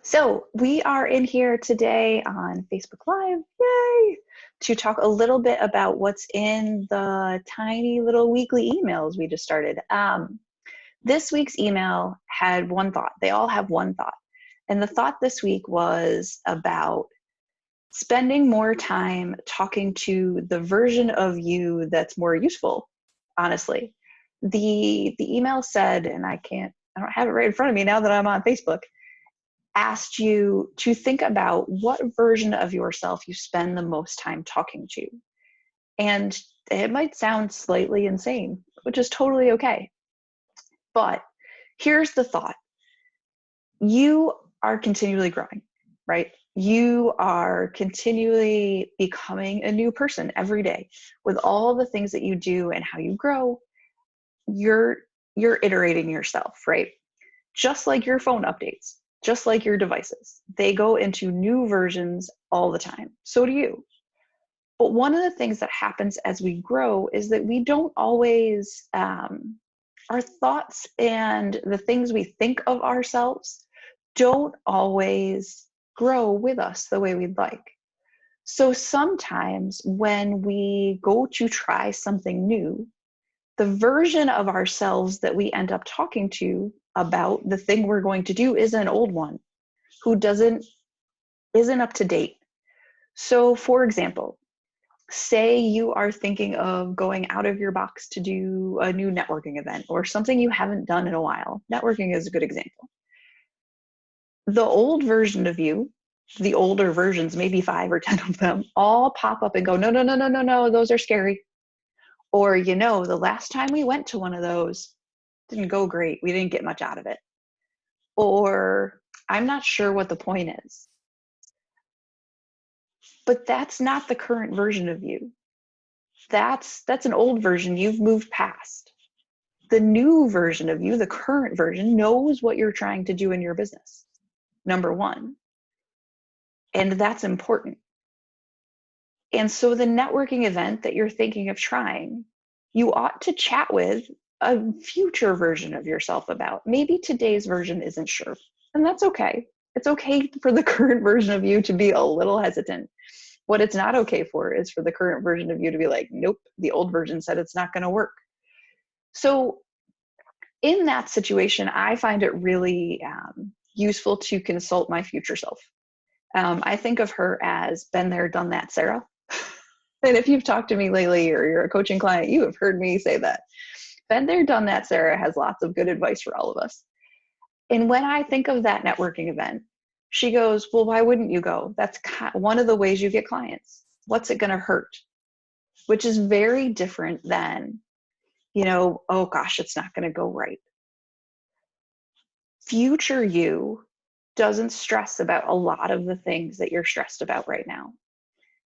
So we are in here today on Facebook Live, yay, to talk a little bit about what's in the tiny little weekly emails we just started. This week's email had one thought. They all have one thought. And the thought this week was about spending more time talking to the version of you that's more useful, honestly. The email said, and I don't have it right in front of me now that I'm on Facebook, asked you to think about what version of yourself you spend the most time talking to. And it might sound slightly insane, which is totally okay. But here's the thought. You are continually growing, right? You are continually becoming a new person every day. With all the things that you do and how you grow, you're iterating yourself, right? Just like your phone updates, just like your devices. They go into new versions all the time. So do you. But one of the things that happens as we grow is that we don't always, our thoughts and the things we think of ourselves don't always grow with us the way we'd like. So sometimes when we go to try something new, the version of ourselves that we end up talking to about the thing we're going to do is an old one who isn't up to date. So for example, say you are thinking of going out of your box to do a new networking event or something you haven't done in a while. Networking is a good example. The old version of you, the older versions, maybe 5 or 10 of them, all pop up and go, no, no, no, no, no, no, those are scary. Or, the last time we went to one of those didn't go great. We didn't get much out of it. Or I'm not sure what the point is. But that's not the current version of you. That's an old version you've moved past. The new version of you, the current version, knows what you're trying to do in your business. Number one. And that's important. And so the networking event that you're thinking of trying, you ought to chat with a future version of yourself about. Maybe today's version isn't sure, and that's okay. It's okay for the current version of you to be a little hesitant. What it's not okay for is for the current version of you to be like, nope, the old version said it's not going to work. So in that situation, I find it really useful to consult my future self. I think of her as been there, done that, Sarah. And if you've talked to me lately or you're a coaching client, you have heard me say that. Been there, done that, Sarah has lots of good advice for all of us. And when I think of that networking event, she goes, well, why wouldn't you go? That's one of the ways you get clients. What's it going to hurt? Which is very different than, oh gosh, it's not going to go right. Future you doesn't stress about a lot of the things that you're stressed about right now.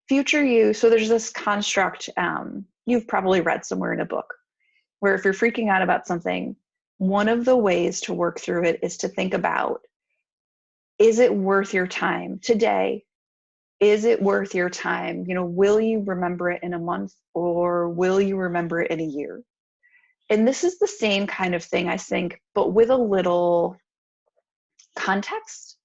Future you, so there's this construct, you've probably read somewhere in a book, where if you're freaking out about something, one of the ways to work through it is to think about, is it worth your time today? Is it worth your time? Will you remember it in a month or will you remember it in a year? And this is the same kind of thing, I think, but with a little context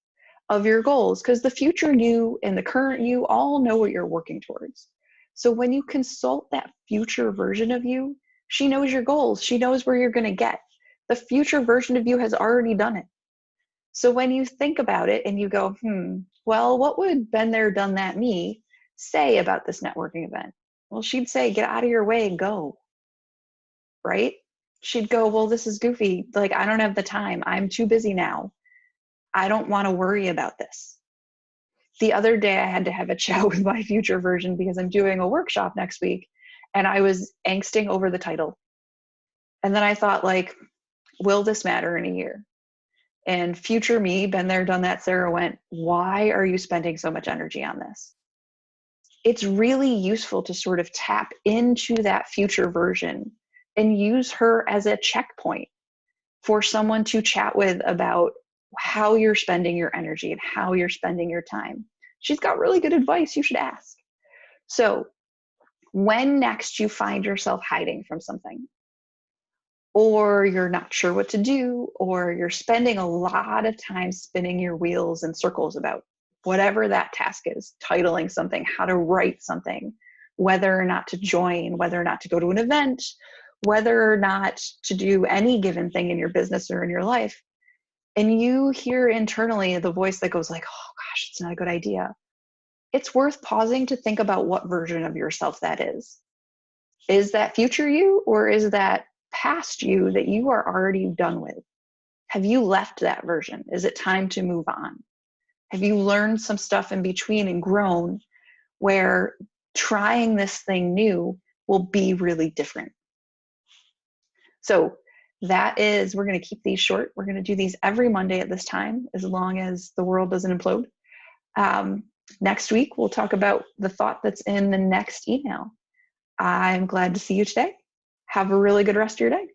of your goals, because the future you and the current you all know what you're working towards. So when you consult that future version of you, she knows your goals. She knows where you're going to get. The future version of you has already done it. So when you think about it and you go, well, what would been there, done that me say about this networking event? Well, she'd say, get out of your way and go. Right? She'd go, well, this is goofy. Like, I don't have the time. I'm too busy now. I don't want to worry about this. The other day I had to have a chat with my future version because I'm doing a workshop next week and I was angsting over the title. And then I thought, will this matter in a year? And future me, been there, done that, Sarah went, why are you spending so much energy on this? It's really useful to sort of tap into that future version and use her as a checkpoint for someone to chat with about how you're spending your energy and how you're spending your time. She's got really good advice. You should ask. So when next you find yourself hiding from something, or you're not sure what to do, or you're spending a lot of time spinning your wheels in circles about whatever that task is, titling something, how to write something, whether or not to join, whether or not to go to an event, whether or not to do any given thing in your business or in your life, and you hear internally the voice that goes like, oh gosh, it's not a good idea, it's worth pausing to think about what version of yourself that is. Is that future you, or is that past you that you are already done with? Have you left that version? Is it time to move on? Have you learned some stuff in between and grown where trying this thing new will be really different? So that is, we're going to keep these short. We're going to do these every Monday at this time, as long as the world doesn't implode. Next week, we'll talk about the thought that's in the next email. I'm glad to see you today. Have a really good rest of your day.